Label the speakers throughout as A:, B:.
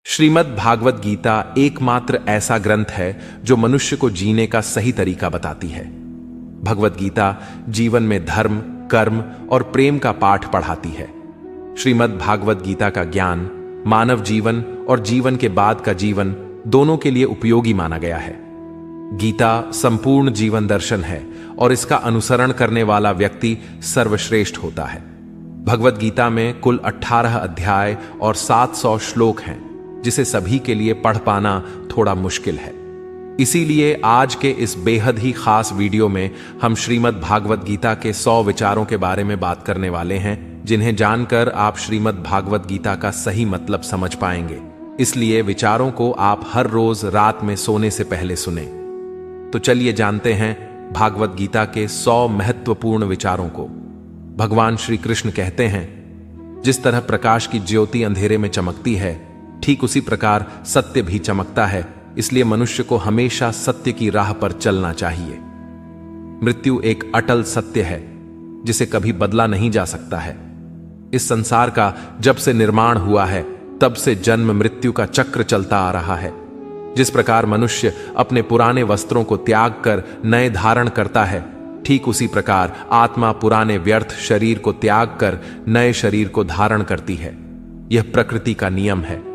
A: श्रीमद् भागवत गीता एकमात्र ऐसा ग्रंथ है जो मनुष्य को जीने का सही तरीका बताती है। भगवत गीता जीवन में धर्म, कर्म और प्रेम का पाठ पढ़ाती है। श्रीमद् भागवत गीता का ज्ञान मानव जीवन और जीवन के बाद का जीवन दोनों के लिए उपयोगी माना गया है। गीता संपूर्ण जीवन दर्शन है और इसका अनुसरण करने वाला व्यक्ति सर्वश्रेष्ठ होता है। भगवत गीता में कुल 18 अध्याय और 700 श्लोक हैं, जिसे सभी के लिए पढ़ पाना थोड़ा मुश्किल है। इसीलिए आज के इस बेहद ही खास वीडियो में हम श्रीमद् भागवत गीता के 100 विचारों के बारे में बात करने वाले हैं, जिन्हें जानकर आप श्रीमद् भागवत गीता का सही मतलब समझ पाएंगे। इसलिए विचारों को आप हर रोज रात में सोने से पहले सुने। तो चलिए जानते हैं भागवत गीता के 100 महत्वपूर्ण विचारों को। भगवान श्री कृष्ण कहते हैं, जिस तरह प्रकाश की ज्योति अंधेरे में चमकती है, ठीक उसी प्रकार सत्य भी चमकता है। इसलिए मनुष्य को हमेशा सत्य की राह पर चलना चाहिए। मृत्यु एक अटल सत्य है जिसे कभी बदला नहीं जा सकता है। इस संसार का जब से निर्माण हुआ है, तब से जन्म मृत्यु का चक्र चलता आ रहा है। जिस प्रकार मनुष्य अपने पुराने वस्त्रों को त्याग कर नए धारण करता है, ठीक उसी प्रकार आत्मा पुराने व्यर्थ शरीर को त्याग कर नए शरीर को धारण करती है। यह प्रकृति का नियम है।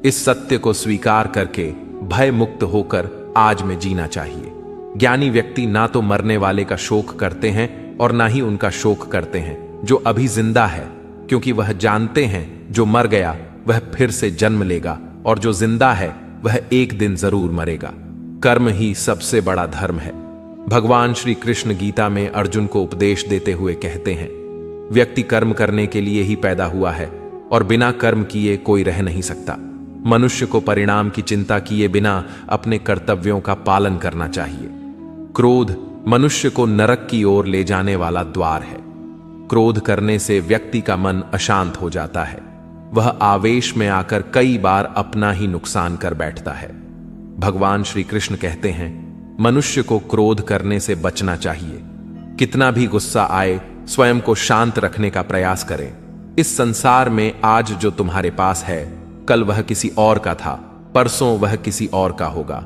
A: इस सत्य को स्वीकार करके भय मुक्त होकर आज में जीना चाहिए। ज्ञानी व्यक्ति ना तो मरने वाले का शोक करते हैं और ना ही उनका शोक करते हैं जो अभी जिंदा है, क्योंकि वह जानते हैं जो मर गया वह फिर से जन्म लेगा और जो जिंदा है वह एक दिन जरूर मरेगा। कर्म ही सबसे बड़ा धर्म है। भगवान श्री कृष्ण गीता में अर्जुन को उपदेश देते हुए कहते हैं, व्यक्ति कर्म करने के लिए ही पैदा हुआ है और बिना कर्म किए कोई रह नहीं सकता। मनुष्य को परिणाम की चिंता किए बिना अपने कर्तव्यों का पालन करना चाहिए। क्रोध मनुष्य को नरक की ओर ले जाने वाला द्वार है। क्रोध करने से व्यक्ति का मन अशांत हो जाता है। वह आवेश में आकर कई बार अपना ही नुकसान कर बैठता है। भगवान श्री कृष्ण कहते हैं, मनुष्य को क्रोध करने से बचना चाहिए। कितना भी गुस्सा आए, स्वयं को शांत रखने का प्रयास करें। इस संसार में आज जो तुम्हारे पास है, कल वह किसी और का था, परसों वह किसी और का होगा।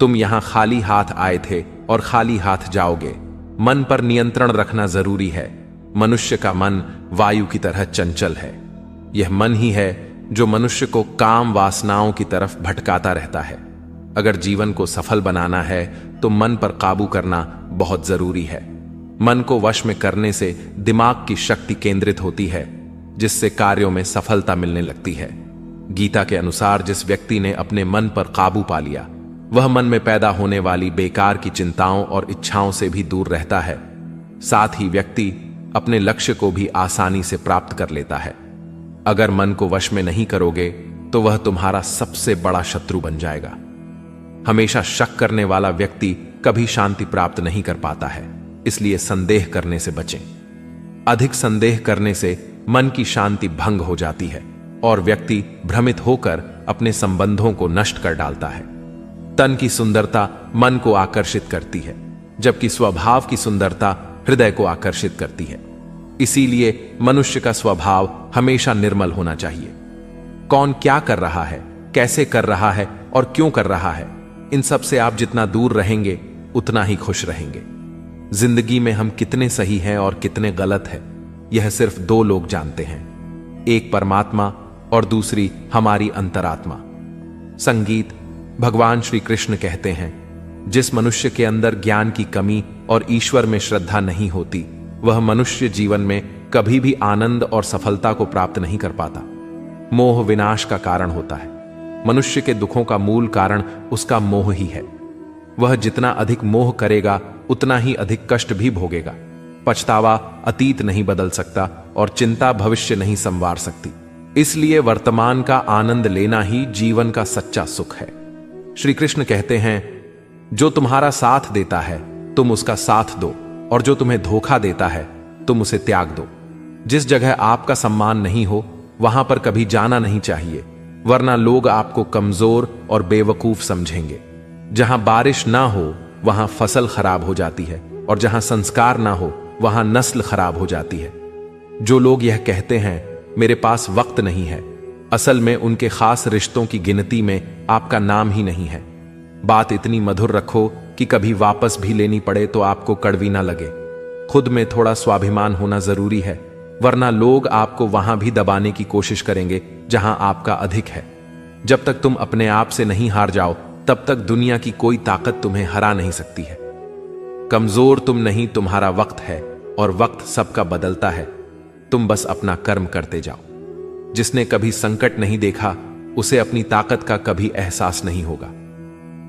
A: तुम यहां खाली हाथ आए थे और खाली हाथ जाओगे। मन पर नियंत्रण रखना जरूरी है। मनुष्य का मन वायु की तरह चंचल है। यह मन ही है जो मनुष्य को काम वासनाओं की तरफ भटकाता रहता है। अगर जीवन को सफल बनाना है तो मन पर काबू करना बहुत जरूरी है। मन को वश में करने से दिमाग की शक्ति केंद्रित होती है, जिससे कार्यों में सफलता मिलने लगती है। गीता के अनुसार जिस व्यक्ति ने अपने मन पर काबू पा लिया, वह मन में पैदा होने वाली बेकार की चिंताओं और इच्छाओं से भी दूर रहता है। साथ ही व्यक्ति अपने लक्ष्य को भी आसानी से प्राप्त कर लेता है। अगर मन को वश में नहीं करोगे तो वह तुम्हारा सबसे बड़ा शत्रु बन जाएगा। हमेशा शक करने वाला व्यक्ति कभी शांति प्राप्त नहीं कर पाता है। इसलिए संदेह करने से बचें। अधिक संदेह करने से मन की शांति भंग हो जाती है और व्यक्ति भ्रमित होकर अपने संबंधों को नष्ट कर डालता है। तन की सुंदरता मन को आकर्षित करती है, जबकि स्वभाव की सुंदरता हृदय को आकर्षित करती है। इसीलिए मनुष्य का स्वभाव हमेशा निर्मल होना चाहिए। कौन क्या कर रहा है, कैसे कर रहा है और क्यों कर रहा है, इन सब से आप जितना दूर रहेंगे उतना ही खुश रहेंगे। जिंदगी में हम कितने सही हैं और कितने गलत हैं, यह सिर्फ 2 लोग जानते हैं, एक परमात्मा और दूसरी हमारी अंतरात्मा। संगीत भगवान श्री कृष्ण कहते हैं, जिस मनुष्य के अंदर ज्ञान की कमी और ईश्वर में श्रद्धा नहीं होती, वह मनुष्य जीवन में कभी भी आनंद और सफलता को प्राप्त नहीं कर पाता। मोह विनाश का कारण होता है। मनुष्य के दुखों का मूल कारण उसका मोह ही है। वह जितना अधिक मोह करेगा उतना ही अधिक कष्ट भी भोगेगा। पछतावा अतीत नहीं बदल सकता और चिंता भविष्य नहीं संवार सकती। इसलिए वर्तमान का आनंद लेना ही जीवन का सच्चा सुख है। श्री कृष्ण कहते हैं, जो तुम्हारा साथ देता है तुम उसका साथ दो, और जो तुम्हें धोखा देता है तुम उसे त्याग दो। जिस जगह आपका सम्मान नहीं हो वहां पर कभी जाना नहीं चाहिए, वरना लोग आपको कमजोर और बेवकूफ समझेंगे। जहां बारिश ना हो वहां फसल खराब हो जाती है, और जहां संस्कार ना हो वहां नस्ल खराब हो जाती है। जो लोग यह कहते हैं, मेरे पास वक्त नहीं है, असल में उनके खास रिश्तों की गिनती में आपका नाम ही नहीं है। बात इतनी मधुर रखो कि कभी वापस भी लेनी पड़े तो आपको कड़वी ना लगे। खुद में थोड़ा स्वाभिमान होना जरूरी है, वरना लोग आपको वहां भी दबाने की कोशिश करेंगे जहां आपका अधिक है। जब तक तुम अपने आप से नहीं हार जाओ, तब तक दुनिया की कोई ताकत तुम्हें हरा नहीं सकती है। कमजोर तुम नहीं, तुम्हारा वक्त है, और वक्त सबका बदलता है। तुम बस अपना कर्म करते जाओ। जिसने कभी संकट नहीं देखा, उसे अपनी ताकत का कभी एहसास नहीं होगा।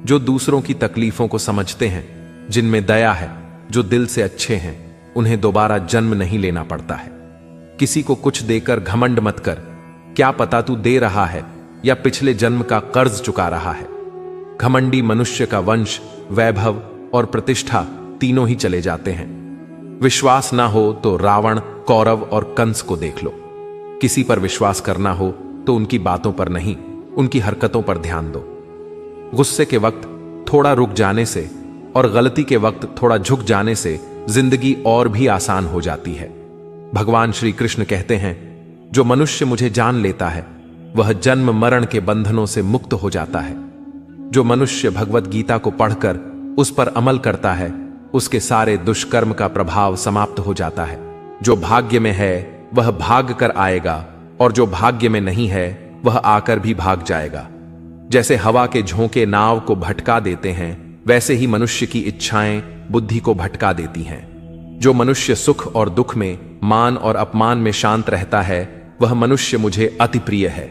A: जो दूसरों की तकलीफों को समझते हैं, जिनमें दया है, जो दिल से अच्छे हैं, उन्हें दोबारा जन्म नहीं लेना पड़ता है। किसी को कुछ देकर घमंड मत कर। क्या पता तू दे रहा है या पिछले जन्म का कर्ज चुका रहा है। घमंडी मनुष्य का वंश, वैभव और प्रतिष्ठा तीनों ही चले जाते हैं। विश्वास ना हो तो रावण, कौरव और कंस को देख लो। किसी पर विश्वास करना हो तो उनकी बातों पर नहीं, उनकी हरकतों पर ध्यान दो। गुस्से के वक्त थोड़ा रुक जाने से और गलती के वक्त थोड़ा झुक जाने से जिंदगी और भी आसान हो जाती है। भगवान श्री कृष्ण कहते हैं, जो मनुष्य मुझे जान लेता है वह जन्म मरण के बंधनों से मुक्त हो जाता है। जो मनुष्य भगवत गीता को पढ़कर उस पर अमल करता है, उसके सारे दुष्कर्म का प्रभाव समाप्त हो जाता है। जो भाग्य में है वह भाग कर आएगा, और जो भाग्य में नहीं है वह आकर भी भाग जाएगा। जैसे हवा के झोंके नाव को भटका देते हैं, वैसे ही मनुष्य की इच्छाएं बुद्धि को भटका देती हैं। जो मनुष्य सुख और दुख में, मान और अपमान में शांत रहता है, वह मनुष्य मुझे अति प्रिय है।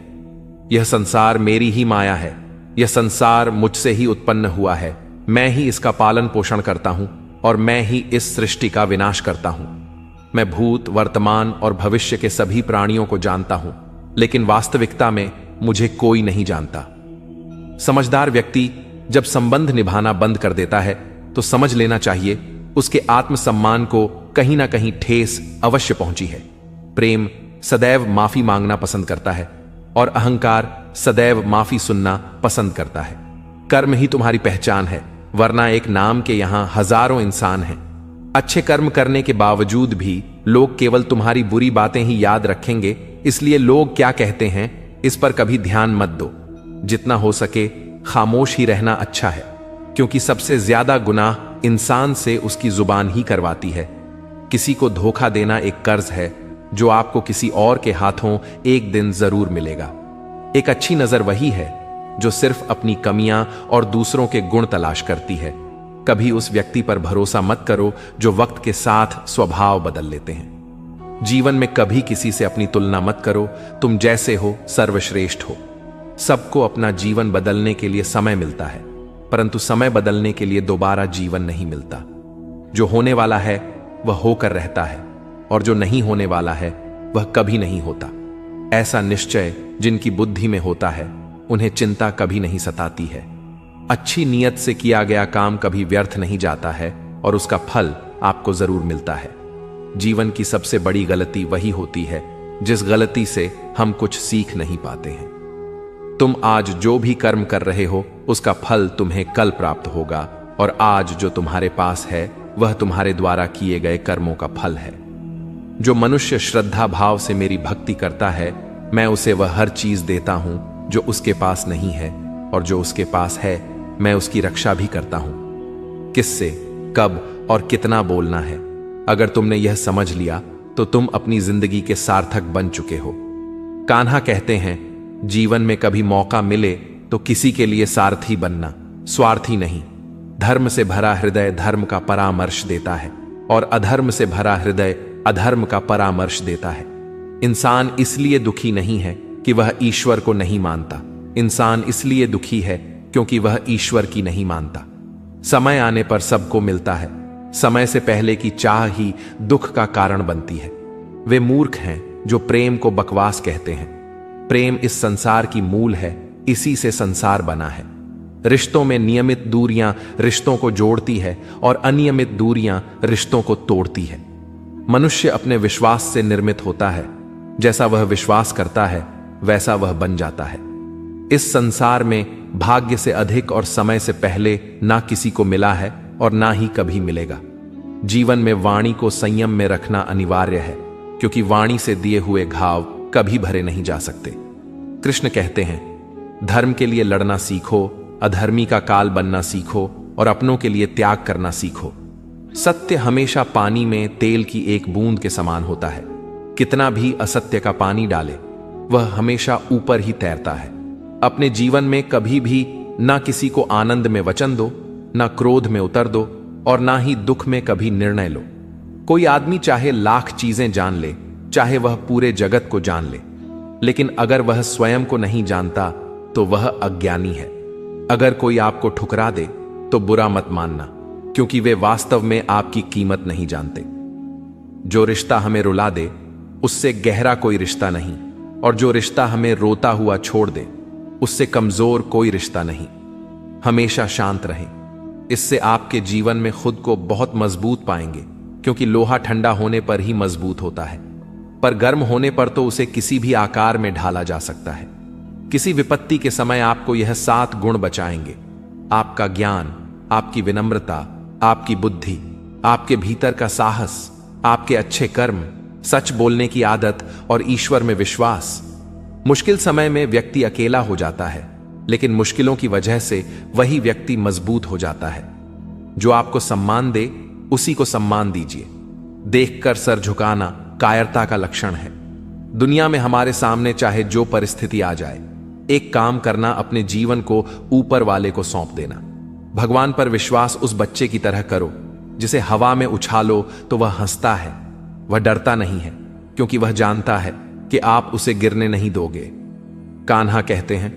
A: यह संसार मेरी ही माया है। यह संसार मुझसे ही उत्पन्न हुआ है। मैं ही इसका पालन पोषण करता हूं और मैं ही इस सृष्टि का विनाश करता हूं। मैं भूत, वर्तमान और भविष्य के सभी प्राणियों को जानता हूं, लेकिन वास्तविकता में मुझे कोई नहीं जानता। समझदार व्यक्ति जब संबंध निभाना बंद कर देता है तो समझ लेना चाहिए उसके आत्मसम्मान को कहीं ना कहीं ठेस अवश्य पहुंची है। प्रेम सदैव माफी मांगना पसंद करता है और अहंकार सदैव माफी सुनना पसंद करता है। कर्म ही तुम्हारी पहचान है, वरना एक नाम के यहां हजारों इंसान हैं। अच्छे कर्म करने के बावजूद भी लोग केवल तुम्हारी बुरी बातें ही याद रखेंगे, इसलिए लोग क्या कहते हैं इस पर कभी ध्यान मत दो। जितना हो सके खामोश ही रहना अच्छा है, क्योंकि सबसे ज्यादा गुनाह इंसान से उसकी जुबान ही करवाती है। किसी को धोखा देना एक कर्ज है जो आपको किसी और के हाथों एक दिन जरूर मिलेगा। एक अच्छी नजर वही है जो सिर्फ अपनी कमियां और दूसरों के गुण तलाश करती है। कभी उस व्यक्ति पर भरोसा मत करो जो वक्त के साथ स्वभाव बदल लेते हैं। जीवन में कभी किसी से अपनी तुलना मत करो। तुम जैसे हो सर्वश्रेष्ठ हो। सबको अपना जीवन बदलने के लिए समय मिलता है, परंतु समय बदलने के लिए दोबारा जीवन नहीं मिलता। जो होने वाला है वह होकर रहता है, और जो नहीं होने वाला है वह कभी नहीं होता। ऐसा निश्चय जिनकी बुद्धि में होता है, उन्हें चिंता कभी नहीं सताती है। अच्छी नीयत से किया गया काम कभी व्यर्थ नहीं जाता है और उसका फल आपको जरूर मिलता है। जीवन की सबसे बड़ी गलती वही होती है जिस गलती से हम कुछ सीख नहीं पाते हैं। तुम आज जो भी कर्म कर रहे हो उसका फल तुम्हें कल प्राप्त होगा, और आज जो तुम्हारे पास है वह तुम्हारे द्वारा किए गए कर्मों का फल है। जो मनुष्य श्रद्धा भाव से मेरी भक्ति करता है, मैं उसे वह हर चीज देता हूं जो उसके पास नहीं है, और जो उसके पास है मैं उसकी रक्षा भी करता हूं। किससे, कब और कितना बोलना है, अगर तुमने यह समझ लिया तो तुम अपनी जिंदगी के सार्थक बन चुके हो। कान्हा कहते हैं, जीवन में कभी मौका मिले तो किसी के लिए सारथी बनना, स्वार्थी नहीं। धर्म से भरा हृदय धर्म का परामर्श देता है, और अधर्म से भरा हृदय अधर्म का परामर्श देता है। इंसान इसलिए दुखी नहीं है कि वह ईश्वर को नहीं मानता। इंसान इसलिए दुखी है क्योंकि वह ईश्वर की नहीं मानता। समय आने पर सबको मिलता है। समय से पहले की चाह ही दुख का कारण बनती है। वे मूर्ख हैं जो प्रेम को बकवास कहते हैं। प्रेम इस संसार की मूल है, इसी से संसार बना है। रिश्तों में नियमित दूरियां रिश्तों को जोड़ती है और अनियमित दूरियां रिश्तों को तोड़ती है। मनुष्य अपने विश्वास से निर्मित होता है। जैसा वह विश्वास करता है वैसा वह बन जाता है। इस संसार में भाग्य से अधिक और समय से पहले ना किसी को मिला है और ना ही कभी मिलेगा। जीवन में वाणी को संयम में रखना अनिवार्य है, क्योंकि वाणी से दिए हुए घाव कभी भरे नहीं जा सकते। कृष्ण कहते हैं, धर्म के लिए लड़ना सीखो, अधर्मी का काल बनना सीखो और अपनों के लिए त्याग करना सीखो। सत्य हमेशा पानी में तेल की एक बूंद के समान होता है। कितना भी असत्य का पानी डाले, वह हमेशा ऊपर ही तैरता है। अपने जीवन में कभी भी ना किसी को आनंद में वचन दो, ना क्रोध में उतर दो और ना ही दुख में कभी निर्णय लो। कोई आदमी चाहे लाख चीजें जान ले, चाहे वह पूरे जगत को जान ले, लेकिन अगर वह स्वयं को नहीं जानता तो वह अज्ञानी है। अगर कोई आपको ठुकरा दे तो बुरा मत मानना, क्योंकि वे वास्तव में आपकी कीमत नहीं जानते। जो रिश्ता हमें रुला दे उससे गहरा कोई रिश्ता नहीं, और जो रिश्ता हमें रोता हुआ छोड़ दे उससे कमजोर कोई रिश्ता नहीं। हमेशा शांत रहें, इससे आपके जीवन में खुद को बहुत मजबूत पाएंगे, क्योंकि लोहा ठंडा होने पर ही मजबूत होता है, पर गर्म होने पर तो उसे किसी भी आकार में ढाला जा सकता है। किसी विपत्ति के समय आपको यह 7 गुण बचाएंगे: आपका ज्ञान, आपकी विनम्रता, आपकी बुद्धि, आपके भीतर का साहस, आपके अच्छे कर्म, सच बोलने की आदत और ईश्वर में विश्वास। मुश्किल समय में व्यक्ति अकेला हो जाता है, लेकिन मुश्किलों की वजह से वही व्यक्ति मजबूत हो जाता है। जो आपको सम्मान दे उसी को सम्मान दीजिए। देखकर सर झुकाना कायरता का लक्षण है। दुनिया में हमारे सामने चाहे जो परिस्थिति आ जाए, एक काम करना, अपने जीवन को ऊपर वाले को सौंप देना। भगवान पर विश्वास उस बच्चे की तरह करो जिसे हवा में उछालो तो वह हंसता है। वह डरता नहीं है, क्योंकि वह जानता है कि आप उसे गिरने नहीं दोगे। कान्हा कहते हैं,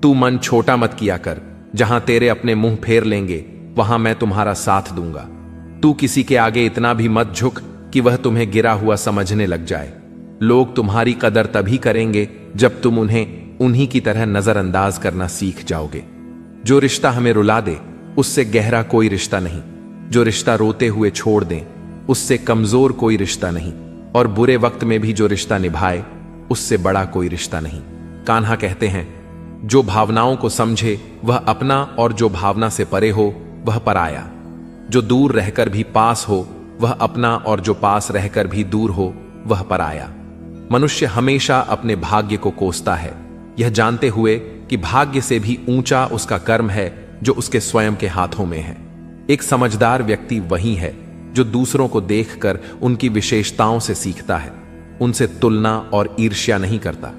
A: तू मन छोटा मत किया कर, जहां तेरे अपने मुंह फेर लेंगे वहां मैं तुम्हारा साथ दूंगा। तू किसी के आगे इतना भी मत झुक कि वह तुम्हें गिरा हुआ समझने लग जाए। लोग तुम्हारी कदर तभी करेंगे जब तुम उन्हें उन्हीं की तरह नजरअंदाज करना सीख जाओगे। जो रिश्ता हमें रुला दे उससे गहरा कोई रिश्ता नहीं। जो रिश्ता रोते हुए छोड़ दें उससे कमजोर कोई रिश्ता नहीं, और बुरे वक्त में भी जो रिश्ता निभाए उससे बड़ा कोई रिश्ता नहीं। कान्हा कहते हैं, जो भावनाओं को समझे वह अपना, और जो भावना से परे हो वह पराया। जो दूर रहकर भी पास हो वह अपना, और जो पास रहकर भी दूर हो वह पराया। मनुष्य हमेशा अपने भाग्य को कोसता है, यह जानते हुए कि भाग्य से भी ऊंचा उसका कर्म है जो उसके स्वयं के हाथों में है। एक समझदार व्यक्ति वही है जो दूसरों को देखकर उनकी विशेषताओं से सीखता है, उनसे तुलना और ईर्ष्या नहीं करता।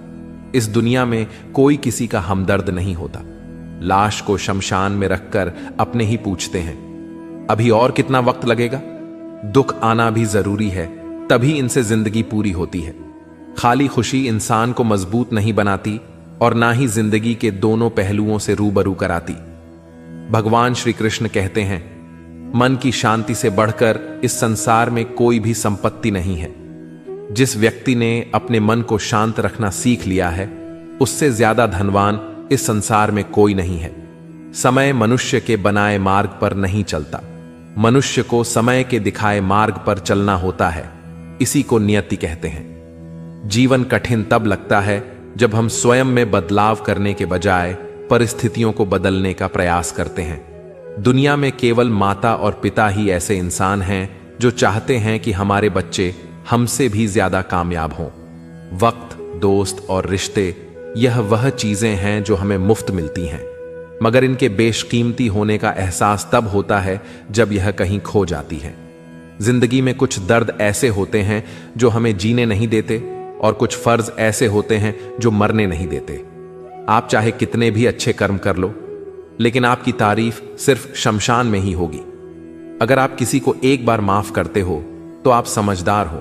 A: इस दुनिया में कोई किसी का हमदर्द नहीं होता। लाश को शमशान में रखकर अपने ही पूछते हैं, अभी और कितना वक्त लगेगा? दुख आना भी जरूरी है, तभी इनसे जिंदगी पूरी होती है। खाली खुशी इंसान को मजबूत नहीं बनाती और ना ही जिंदगी के दोनों पहलुओं से रूबरू कराती। भगवान श्री कृष्ण कहते हैं, मन की शांति से बढ़कर इस संसार में कोई भी संपत्ति नहीं है। जिस व्यक्ति ने अपने मन को शांत रखना सीख लिया है, उससे ज्यादा धनवान इस संसार में कोई नहीं है। समय मनुष्य के बनाए मार्ग पर नहीं चलता, मनुष्य को समय के दिखाए मार्ग पर चलना होता है। इसी को नियति कहते हैं। जीवन कठिन तब लगता है जब हम स्वयं में बदलाव करने के बजाय परिस्थितियों को बदलने का प्रयास करते हैं। दुनिया में केवल माता और पिता ही ऐसे इंसान हैं जो चाहते हैं कि हमारे बच्चे हमसे भी ज्यादा कामयाब हों। वक्त, दोस्त और रिश्ते, यह वह चीजें हैं जो हमें मुफ्त मिलती हैं, मगर इनके बेशकीमती होने का एहसास तब होता है जब यह कहीं खो जाती है। जिंदगी में कुछ दर्द ऐसे होते हैं जो हमें जीने नहीं देते, और कुछ फर्ज ऐसे होते हैं जो मरने नहीं देते। आप चाहे कितने भी अच्छे कर्म कर लो, लेकिन आपकी तारीफ सिर्फ शमशान में ही होगी। अगर आप किसी को एक बार माफ करते हो तो आप समझदार हो।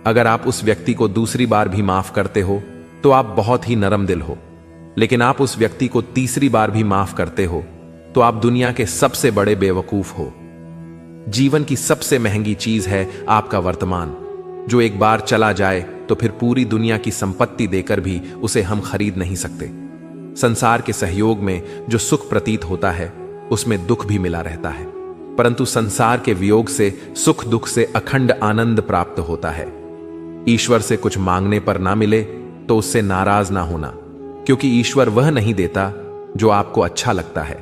A: अगर आप उस व्यक्ति को दूसरी बार भी माफ करते हो तो आप बहुत ही नरम दिल हो। लेकिन आप उस व्यक्ति को तीसरी बार भी माफ करते हो तो आप दुनिया के सबसे बड़े बेवकूफ हो। जीवन की सबसे महंगी चीज है आपका वर्तमान, जो एक बार चला जाए तो फिर पूरी दुनिया की संपत्ति देकर भी उसे हम खरीद नहीं सकते। संसार के सहयोग में जो सुख प्रतीत होता है उसमें दुख भी मिला रहता है, परंतु संसार के वियोग से सुख दुख से अखंड आनंद प्राप्त होता है। ईश्वर से कुछ मांगने पर ना मिले तो उससे नाराज ना होना, क्योंकि ईश्वर वह नहीं देता जो आपको अच्छा लगता है,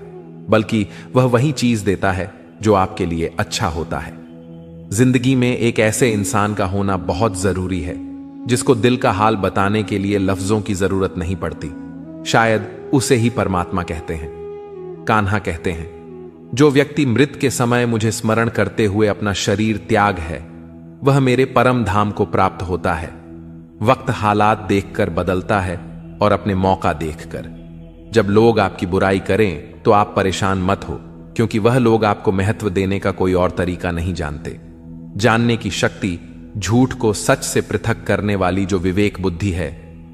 A: बल्कि वह वही चीज देता है जो आपके लिए अच्छा होता है। जिंदगी में एक ऐसे इंसान का होना बहुत जरूरी है जिसको दिल का हाल बताने के लिए लफ्जों की जरूरत नहीं पड़ती। शायद उसे ही परमात्मा कहते हैं। कान्हा कहते हैं, जो व्यक्ति मृत के समय मुझे स्मरण करते हुए अपना शरीर त्याग है, वह मेरे परम धाम को प्राप्त होता है। वक्त हालात देखकर बदलता है और अपने मौका देखकर। जब लोग आपकी बुराई करें तो आप परेशान मत हो, क्योंकि वह लोग आपको महत्व देने का कोई और तरीका नहीं जानते। जानने की शक्ति, झूठ को सच से पृथक करने वाली जो विवेक बुद्धि है,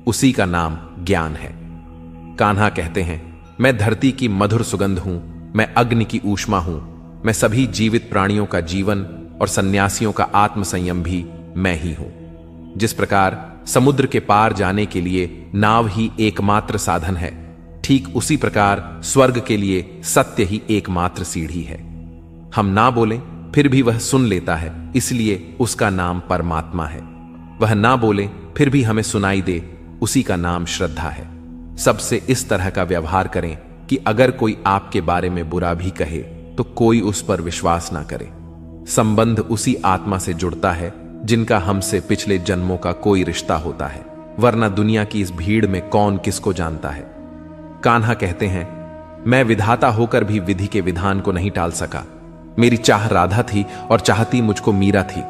A: उसी का नाम ज्ञान है। कान्हा कहते हैं, मैं धरती की मधुर सुगंध हूं, मैं अग्नि की ऊष्मा हूं, मैं सभी जीवित प्राणियों का जीवन और सन्यासियों का आत्म संयम भी मैं ही हूं। जिस प्रकार समुद्र के पार जाने के लिए नाव ही एकमात्र साधन है, ठीक उसी प्रकार स्वर्ग के लिए सत्य ही एकमात्र सीढ़ी है। हम ना बोलें फिर भी वह सुन लेता है, इसलिए उसका नाम परमात्मा है। वह ना बोले फिर भी हमें सुनाई दे, उसी का नाम श्रद्धा है। सबसे इस तरह का व्यवहार करें कि अगर कोई आपके बारे में बुरा भी कहे तो कोई उस पर विश्वास ना करे। संबंध उसी आत्मा से जुड़ता है जिनका हमसे पिछले जन्मों का कोई रिश्ता होता है, वरना दुनिया की इस भीड़ में कौन किसको जानता है। कान्हा कहते हैं, मैं विधाता होकर भी विधि के विधान को नहीं टाल सका। मेरी चाह राधा थी और चाहती मुझको मीरा थी,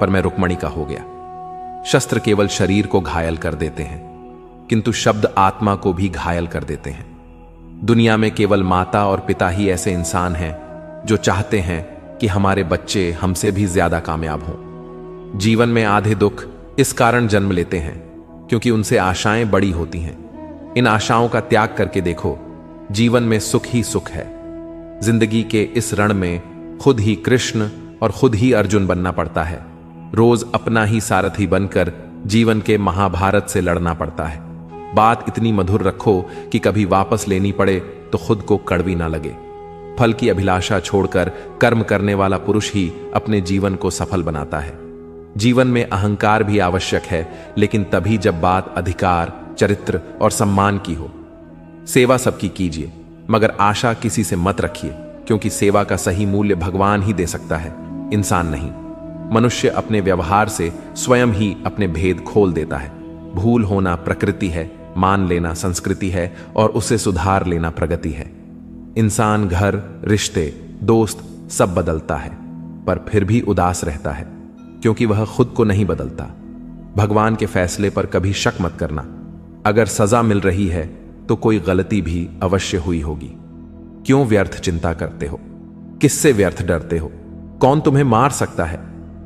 A: पर मैं रुक्मणी का हो गया। शस्त्र केवल शरीर को घायल कर देते हैं, किंतु शब्द आत्मा को भी घायल कर देते हैं। दुनिया में केवल माता और पिता ही ऐसे इंसान हैं जो चाहते हैं कि हमारे बच्चे हमसे भी ज्यादा कामयाब हों। जीवन में आधे दुख इस कारण जन्म लेते हैं क्योंकि उनसे आशाएं बड़ी होती हैं। इन आशाओं का त्याग करके देखो, जीवन में सुख ही सुख है। जिंदगी के इस रण में खुद ही कृष्ण और खुद ही अर्जुन बनना पड़ता है। रोज अपना ही सारथी बनकर जीवन के महाभारत से लड़ना पड़ता है। बात इतनी मधुर रखो कि कभी वापस लेनी पड़े तो खुद को कड़वी ना लगे। फल की अभिलाषा छोड़कर कर्म करने वाला पुरुष ही अपने जीवन को सफल बनाता है। जीवन में अहंकार भी आवश्यक है, लेकिन तभी जब बात अधिकार, चरित्र और सम्मान की हो। सेवा सबकी कीजिए, मगर आशा किसी से मत रखिए, क्योंकि सेवा का सही मूल्य भगवान ही दे सकता है, इंसान नहीं। मनुष्य अपने व्यवहार से स्वयं ही अपने भेद खोल देता है। भूल होना प्रकृति है, मान लेना संस्कृति है और उसे सुधार लेना प्रगति है। इंसान घर, रिश्ते, दोस्त सब बदलता है, पर फिर भी उदास रहता है, क्योंकि वह खुद को नहीं बदलता। भगवान के फैसले पर कभी शक मत करना। अगर सजा मिल रही है तो कोई गलती भी अवश्य हुई होगी। क्यों व्यर्थ चिंता करते हो? किससे व्यर्थ डरते हो? कौन तुम्हें मार सकता है?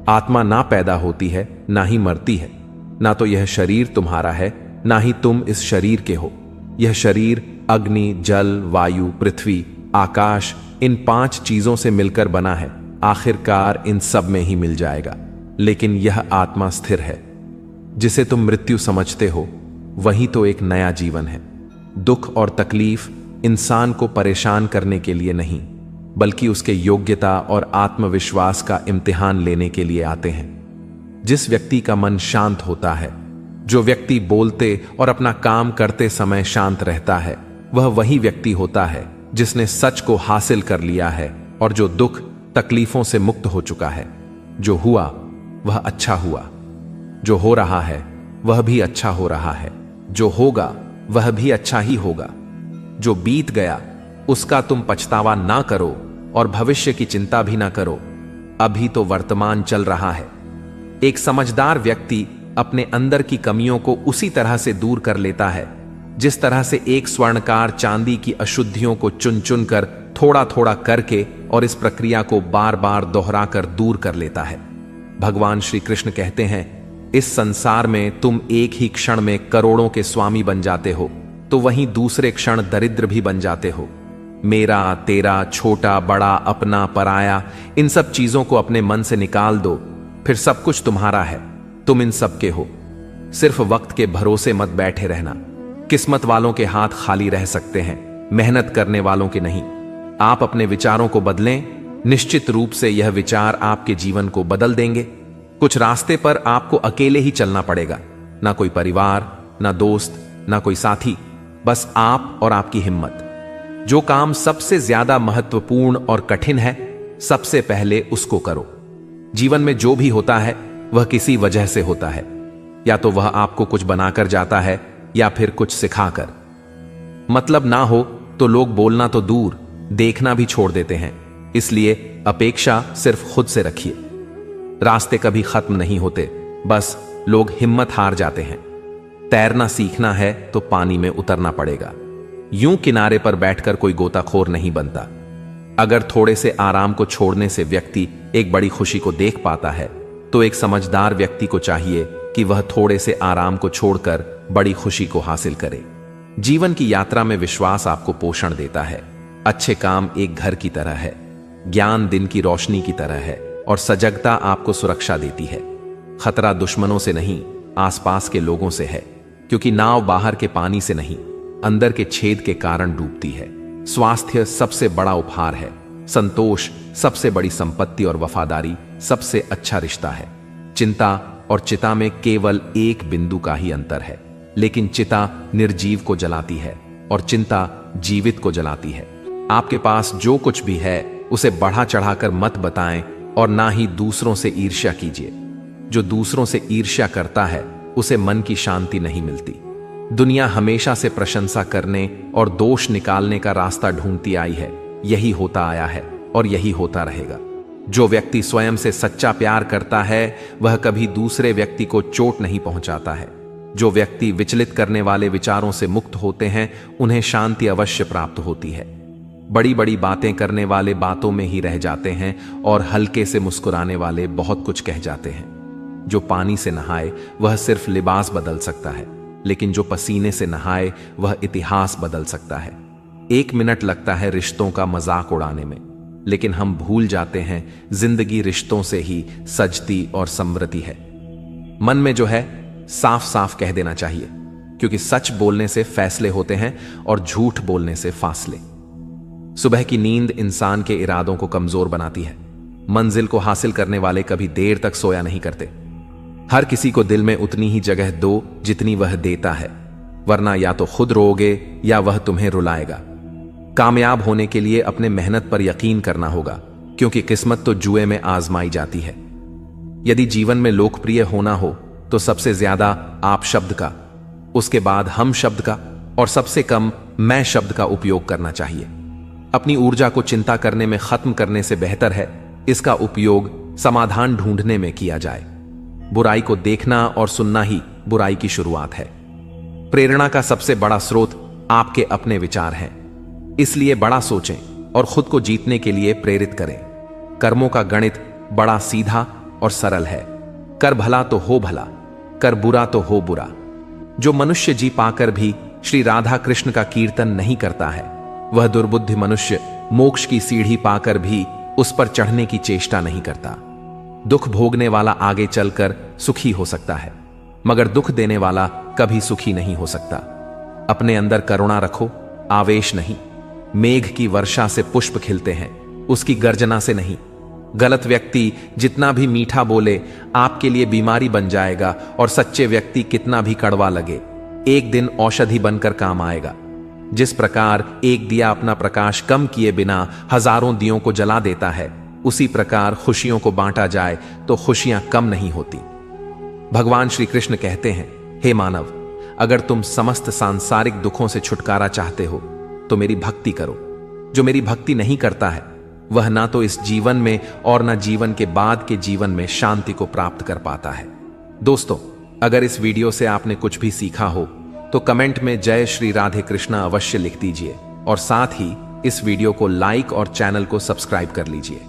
A: आत्मा ना पैदा होती है, ना ही मरती है। ना तो यह शरीर तुम्हारा है, ना ही तुम इस शरीर के हो। यह शरीर अग्नि, जल, वायु, पृथ्वी, आकाश, इन 5 चीजों से मिलकर बना है। आखिरकार इन सब में ही मिल जाएगा। लेकिन यह आत्मा स्थिर है। जिसे तुम मृत्यु समझते हो, वही तो एक नया जीवन है। दुख और तकलीफ इंसान को परेशान करने के लिए नहीं, बल्कि उसके योग्यता और आत्मविश्वास का इम्तिहान लेने के लिए आते हैं। जिस व्यक्ति का मन शांत होता है, जो व्यक्ति बोलते और अपना काम करते समय शांत रहता है, वह वही व्यक्ति होता है जिसने सच को हासिल कर लिया है और जो दुख तकलीफों से मुक्त हो चुका है। जो हुआ वह अच्छा हुआ, जो हो रहा है वह भी अच्छा हो रहा है, जो होगा वह भी अच्छा ही होगा। जो बीत गया उसका तुम पछतावा ना करो और भविष्य की चिंता भी ना करो। अभी तो वर्तमान चल रहा है। एक समझदार व्यक्ति अपने अंदर की कमियों को उसी तरह से दूर कर लेता है जिस तरह से एक स्वर्णकार चांदी की अशुद्धियों को चुन चुन कर थोड़ा थोड़ा करके और इस प्रक्रिया को बार बार दोहराकर दूर कर लेता है। भगवान श्री कृष्ण कहते हैं, इस संसार में तुम एक ही क्षण में करोड़ों के स्वामी बन जाते हो, तो वहीं दूसरे क्षण दरिद्र भी बन जाते हो। मेरा, तेरा, छोटा, बड़ा, अपना, पराया, इन सब चीजों को अपने मन से निकाल दो, फिर सब कुछ तुम्हारा है। तुम इन सब के हो। सिर्फ वक्त के भरोसे मत बैठे रहना। किस्मत वालों के हाथ खाली रह सकते हैं, मेहनत करने वालों के नहीं। आप अपने विचारों को बदलें, निश्चित रूप से यह विचार आपके जीवन को बदल देंगे। कुछ रास्ते पर आपको अकेले ही चलना पड़ेगा, ना कोई परिवार, ना दोस्त, ना कोई साथी, बस आप और आपकी हिम्मत। जो काम सबसे ज्यादा महत्वपूर्ण और कठिन है, सबसे पहले उसको करो। जीवन में जो भी होता है वह किसी वजह से होता है। या तो वह आपको कुछ बनाकर जाता है या फिर कुछ सिखाकर। मतलब ना हो तो लोग बोलना तो दूर, देखना भी छोड़ देते हैं। इसलिए अपेक्षा सिर्फ खुद से रखिए। रास्ते कभी खत्म नहीं होते, बस लोग हिम्मत हार जाते हैं। तैरना सीखना है तो पानी में उतरना पड़ेगा। यूं किनारे पर बैठकर कोई गोताखोर नहीं बनता। अगर थोड़े से आराम को छोड़ने से व्यक्ति एक बड़ी खुशी को देख पाता है, तो एक समझदार व्यक्ति को चाहिए कि वह थोड़े से आराम को छोड़कर बड़ी खुशी को हासिल करे। जीवन की यात्रा में विश्वास आपको पोषण देता है। अच्छे काम एक घर की तरह है, ज्ञान दिन की रोशनी की तरह है, और सजगता आपको सुरक्षा देती है। खतरा दुश्मनों से नहीं, आसपास के लोगों से है, क्योंकि नाव बाहर के पानी से नहीं, अंदर के छेद के कारण डूबती है। स्वास्थ्य सबसे बड़ा उपहार है, संतोष सबसे बड़ी संपत्ति, और वफादारी सबसे अच्छा रिश्ता है। चिंता और चिता में केवल एक बिंदु का ही अंतर है, लेकिन चिता निर्जीव को जलाती है और चिंता जीवित को जलाती है। आपके पास जो कुछ भी है उसे बढ़ा चढ़ाकर मत बताएं, और ना ही दूसरों से ईर्ष्या कीजिए। जो दूसरों से ईर्ष्या करता है उसे मन की शांति नहीं मिलती। दुनिया हमेशा से प्रशंसा करने और दोष निकालने का रास्ता ढूंढती आई है। यही होता आया है और यही होता रहेगा। जो व्यक्ति स्वयं से सच्चा प्यार करता है वह कभी दूसरे व्यक्ति को चोट नहीं पहुंचाता है। जो व्यक्ति विचलित करने वाले विचारों से मुक्त होते हैं उन्हें शांति अवश्य प्राप्त होती है। बड़ी बड़ी बातें करने वाले बातों में ही रह जाते हैं, और हल्के से मुस्कुराने वाले बहुत कुछ कह जाते हैं। जो पानी से नहाए वह सिर्फ लिबास बदल सकता है, लेकिन जो पसीने से नहाए वह इतिहास बदल सकता है। 1 मिनट लगता है रिश्तों का मजाक उड़ाने में, लेकिन हम भूल जाते हैं जिंदगी रिश्तों से ही सजती और समृद्धि है। मन में जो है साफ साफ कह देना चाहिए, क्योंकि सच बोलने से फैसले होते हैं और झूठ बोलने से फासले। सुबह की नींद इंसान के इरादों को कमजोर बनाती है। मंजिल को हासिल करने वाले कभी देर तक सोया नहीं करते। हर किसी को दिल में उतनी ही जगह दो जितनी वह देता है, वरना या तो खुद रोओगे या वह तुम्हें रुलाएगा। कामयाब होने के लिए अपने मेहनत पर यकीन करना होगा, क्योंकि किस्मत तो जुए में आजमाई जाती है। यदि जीवन में लोकप्रिय होना हो तो सबसे ज्यादा आप शब्द का, उसके बाद हम शब्द का, और सबसे कम मैं शब्द का उपयोग करना चाहिए। अपनी ऊर्जा को चिंता करने में खत्म करने से बेहतर है इसका उपयोग समाधान ढूंढने में किया जाए। बुराई को देखना और सुनना ही बुराई की शुरुआत है। प्रेरणा का सबसे बड़ा स्रोत आपके अपने विचार हैं, इसलिए बड़ा सोचें और खुद को जीतने के लिए प्रेरित करें। कर्मों का गणित बड़ा सीधा और सरल है। कर भला तो हो भला, कर बुरा तो हो बुरा। जो मनुष्य जी पाकर भी श्री राधा कृष्ण का कीर्तन नहीं करता है, वह दुर्बुद्धि मनुष्य मोक्ष की सीढ़ी पाकर भी उस पर चढ़ने की चेष्टा नहीं करता। दुख भोगने वाला आगे चलकर सुखी हो सकता है, मगर दुख देने वाला कभी सुखी नहीं हो सकता। अपने अंदर करुणा रखो, आवेश नहीं। मेघ की वर्षा से पुष्प खिलते हैं, उसकी गर्जना से नहीं। गलत व्यक्ति जितना भी मीठा बोले आपके लिए बीमारी बन जाएगा, और सच्चे व्यक्ति कितना भी कड़वा लगे एक दिन औषधि बनकर काम आएगा। जिस प्रकार एक दिया अपना प्रकाश कम किए बिना हजारों दियों को जला देता है, उसी प्रकार खुशियों को बांटा जाए तो खुशियां कम नहीं होती। भगवान श्री कृष्ण कहते हैं, हे मानव, अगर तुम समस्त सांसारिक दुखों से छुटकारा चाहते हो तो मेरी भक्ति करो। जो मेरी भक्ति नहीं करता है वह ना तो इस जीवन में और ना जीवन के बाद के जीवन में शांति को प्राप्त कर पाता है। दोस्तों, अगर इस वीडियो से आपने कुछ भी सीखा हो तो कमेंट में जय श्री राधे कृष्णा अवश्य लिख दीजिए, और साथ ही इस वीडियो को लाइक और चैनल को सब्सक्राइब कर लीजिए।